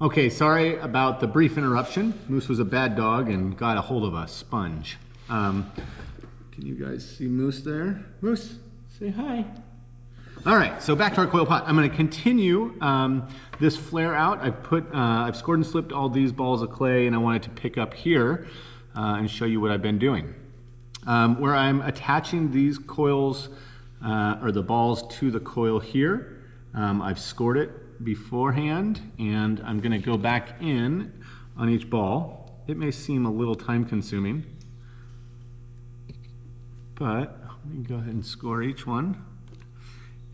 Okay, sorry about the brief interruption. Moose was a bad dog and got a hold of a sponge. Can you guys see Moose there? Moose, say hi. All right, so back to our coil pot. I'm going to continue this flare out. I've scored and slipped all these balls of clay, and I wanted to pick up here and show you what I've been doing. Where I'm attaching these coils or the balls to the coil here, I've scored it beforehand, and I'm going to go back in on each ball. It may seem a little time consuming, but let me go ahead and score each one.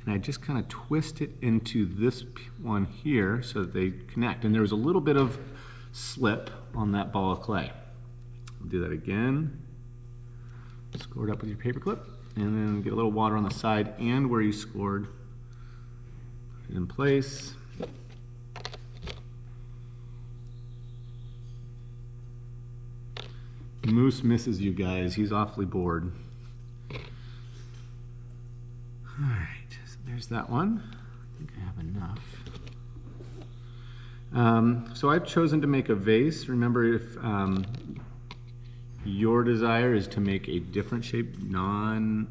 And I just kind of twist it into this one here so that they connect. And there was a little bit of slip on that ball of clay. I'll do that again. Score it up with your paper clip, and then get a little water on the side and where you scored. Put it in place. Moose misses you guys. He's awfully bored. All right, so there's that one. I think I have enough. So I've chosen to make a vase. Remember, if your desire is to make a different shape,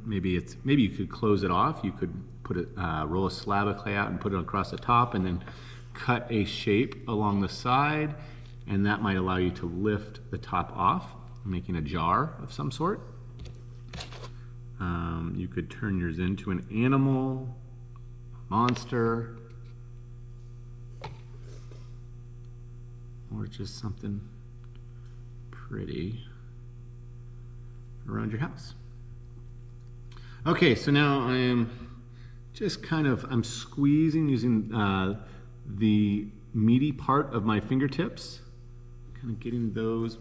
maybe you could close it off. You could put roll a slab of clay out and put it across the top, and then cut a shape along the side, and that might allow you to lift the top off, making a jar of some sort. You could turn yours into an animal, a monster, or just something pretty around your house. Okay, so now I am just I'm squeezing using the meaty part of my fingertips, kind of getting those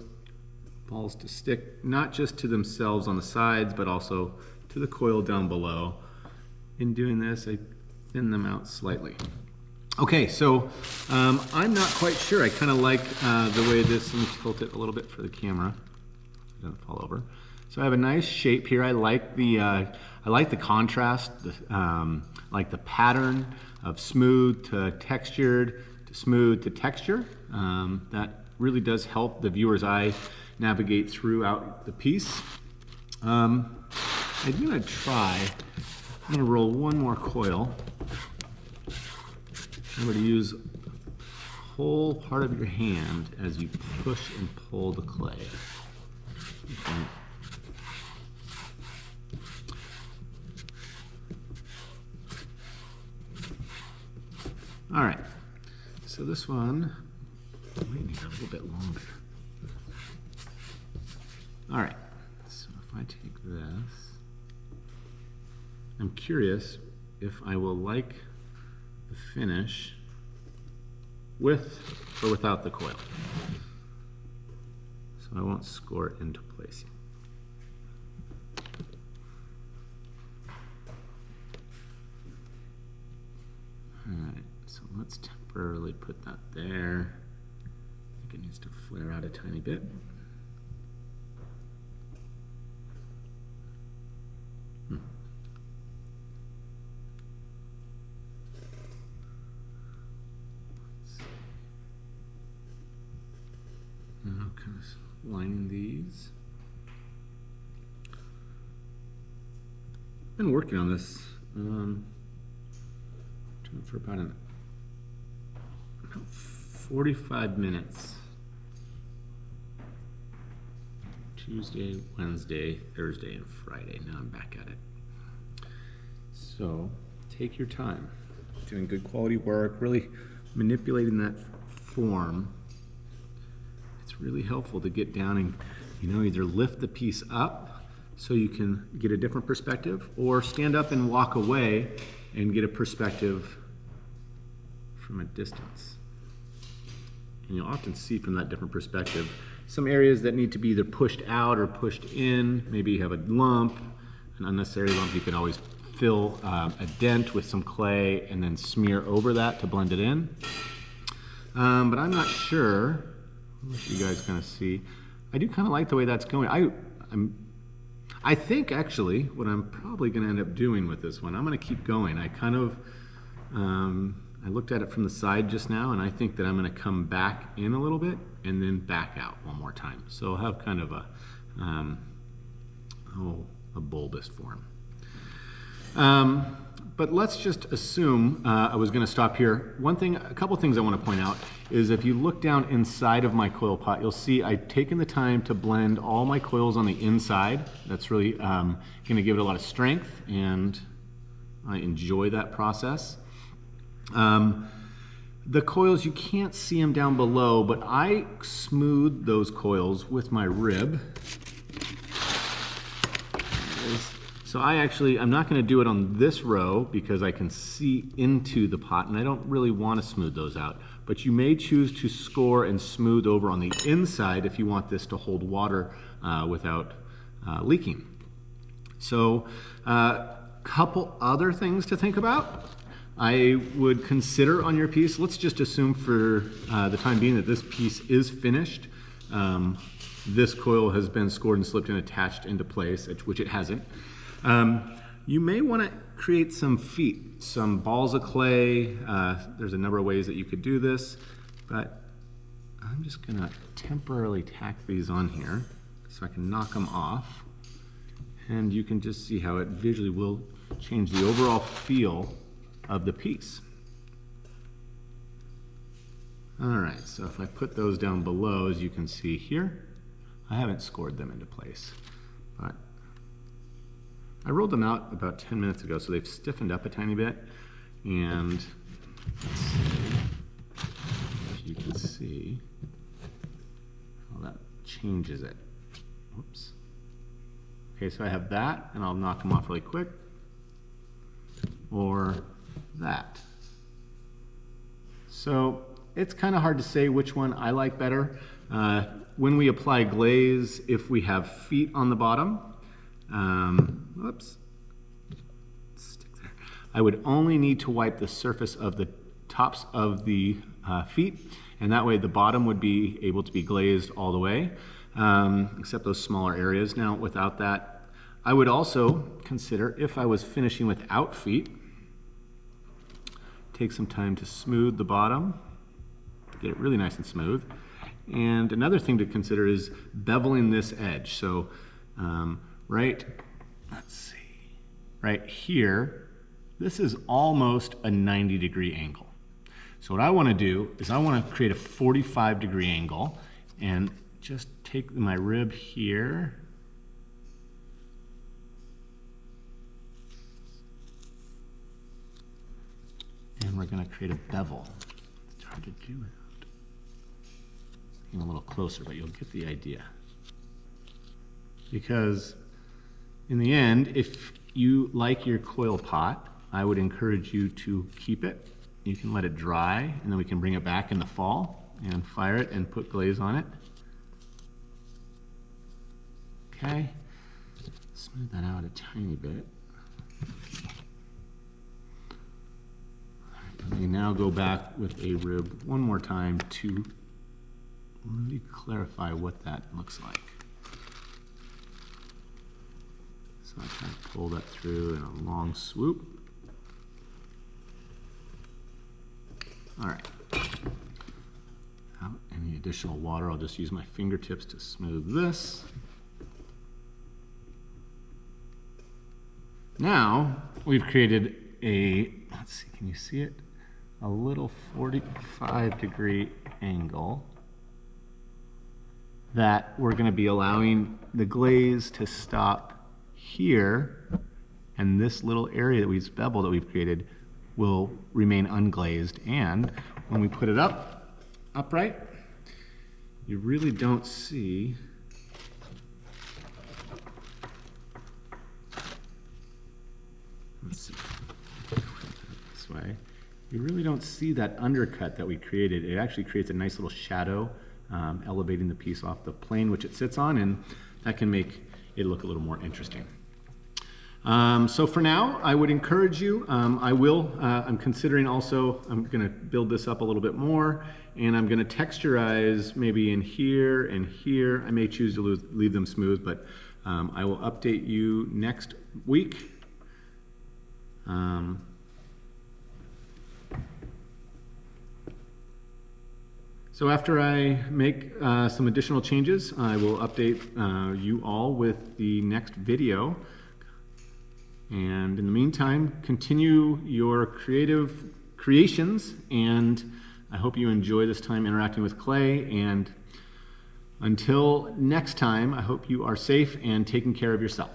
balls to stick not just to themselves on the sides, but also to the coil down below. In doing this, I thin them out slightly. Okay, so I'm not quite sure. I kind of like the way this, let me tilt it a little bit for the camera, so it doesn't fall over. So I have a nice shape here. I like the contrast, like the pattern of smooth to textured to smooth to texture. That really does help the viewer's eye navigate throughout the piece. I'm gonna roll one more coil. Remember to use the whole part of your hand as you push and pull the clay. Okay. All right, so this one might need a little bit longer. All right, so if I take this, I'm curious if I will like the finish with or without the coil. So I won't score it into place. All right, so let's temporarily put that there. I think it needs to flare out a tiny bit. Now kind of lining these. Been working on this for about 45 minutes. Tuesday, Wednesday, Thursday, and Friday. Now I'm back at it. So take your time. Doing good quality work, really manipulating that form. It's really helpful to get down and, either lift the piece up so you can get a different perspective, or stand up and walk away and get a perspective from a distance. And you'll often see from that different perspective some areas that need to be either pushed out or pushed in. Maybe you have a lump, an unnecessary lump. You can always fill a dent with some clay and then smear over that to blend it in. But I'm not sure. I'll let you guys kind of see. I do kind of like the way that's going. I think actually what I'm probably going to end up doing with this one, I'm going to keep going. I I looked at it from the side just now, and I think that I'm going to come back in a little bit and then back out one more time. So I'll have kind of a bulbous form. But let's just assume I was going to stop here. A couple things I want to point out is if you look down inside of my coil pot, you'll see I've taken the time to blend all my coils on the inside. That's really going to give it a lot of strength, and I enjoy that process. The coils, you can't see them down below, but I smooth those coils with my rib. So I'm not going to do it on this row because I can see into the pot and I don't really want to smooth those out. But you may choose to score and smooth over on the inside if you want this to hold water without leaking. So couple other things to think about. I would consider on your piece, let's just assume for the time being that this piece is finished. This coil has been scored and slipped and attached into place, which it hasn't. You may want to create some feet, some balls of clay. There's a number of ways that you could do this, but I'm just going to temporarily tack these on here so I can knock them off. And you can just see how it visually will change the overall feel of the piece. All right, so if I put those down below, as you can see here, I haven't scored them into place, but I rolled them out about 10 minutes ago, so they've stiffened up a tiny bit. And let's see if you can see how that changes it. Whoops. Okay, so I have that, and I'll knock them off really quick. Or that. So it's kind of hard to say which one I like better. When we apply glaze, if we have feet on the bottom, whoops, stick there. I would only need to wipe the surface of the tops of the feet, and that way the bottom would be able to be glazed all the way, except those smaller areas. Now, without that, I would also consider, if I was finishing without feet, take some time to smooth the bottom, get it really nice and smooth. And another thing to consider is beveling this edge. So right here, this is almost a 90-degree angle. So what I want to do is I want to create a 45-degree angle and just take my rib here and we're going to create a bevel. It's hard to do without getting a little closer, but you'll get the idea. Because in the end, if you like your coil pot, I would encourage you to keep it. You can let it dry, and then we can bring it back in the fall and fire it and put glaze on it. Okay, smooth that out a tiny bit. Let me now go back with a rib one more time to really clarify what that looks like. So I try to pull that through in a long swoop. All right. Without any additional water, I'll just use my fingertips to smooth this. Now we've created a, let's see, can you see it? A little 45-degree angle that we're going to be allowing the glaze to stop here, and this little area that we've beveled that we've created will remain unglazed. And when we put it upright, you really don't see let's see this way. You really don't see that undercut that we created. It actually creates a nice little shadow, elevating the piece off the plane which it sits on, and that can make it look a little more interesting. So for now, I would encourage you, I'm considering also, I'm gonna build this up a little bit more, and I'm gonna texturize maybe in here and here. I may choose to leave them smooth, but I will update you next week. So after I make some additional changes, I will update you all with the next video. And in the meantime, continue your creative creations, and I hope you enjoy this time interacting with clay. And until next time, I hope you are safe and taking care of yourself.